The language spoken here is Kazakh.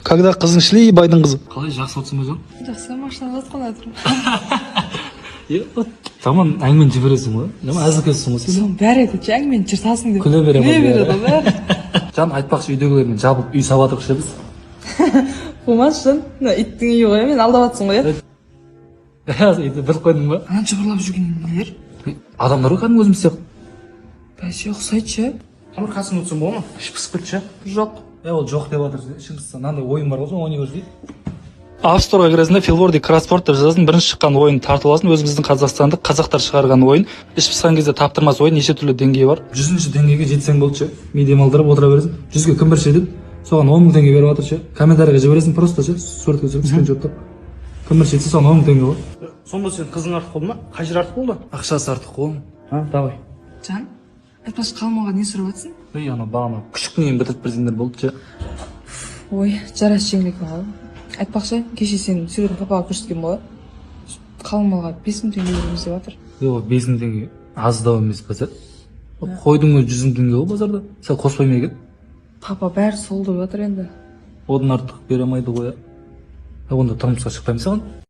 Когда қызың шлей, байдың қызы. Қалай, жақсы отырсың ба жан? Жақсы, машинада жатқан жатырмын. Таман әңгімені жібересің ғой. Жаман әзілкесің ғой сен. Соның бәрі айтады, әңгімені жыртасың деп. Күле бере береді ол бәрі. Жан айтпақшы үйдегілермен жабылып үй сабадық ше біз. Болмашы жан, иттің үйі ғой, мен алдап жатсың ғой, Біліп қойдың ба? Анан жыбырлап жүрген нелер? Адамдар ғой кәдімгі өзіміз сияқты. Бәсе ұқсайтшы. Тамыр қасың өтсін бола ма? Іш пысып кетші. Жоқ. Ол жоқ деп жатыр. Ішің пысса, мынандай ойын бар болса, ойнай көрші дейді. App Store'ға кіресіңде Филворди Кросспорт деп жазасың, бірінші шыққан ойын тартып аласың, өзіміздің қазақстандық қазақтар шығарған ойын. Іш пысқан кезде таптырмас ойын, неше түрлі деңгейі бар. 100-ші деңгейге жетсең болды ше. Медиум алдырып отыра бересің. 100-ге кім бірше деп, соған 10 мың теңге беріп жатыр ше. Комментарийға жібересің просто ше, суретке түсіріп скриншоттап. Кім бірше етсе соған 10 мың теңге ғой. Сонда сен қызың артық болды ма? Қай жер артық болды? Ақшасы артық болды. Давай. Жан, айтпашы қалмаға не сұрап жатсың? Ана бағана күшіктен бітіріп берсеңдер болды ше. Ой, жарас жеңіл екен ғой. Айтпақшы, кеше сен суретін папаға көрсеткен бола. Қалмаға 5 мың теңге береміз деп жатыр. 5 мың теңге аздау емес па сен? Қойдың өзі 100 мың теңге ғой базарда. Сен қоспай ма екен? Папа бәрі сол деп жатыр енді. Одан артық бере алмайды ғой. Онда тұрмысқа шықпаймын саған.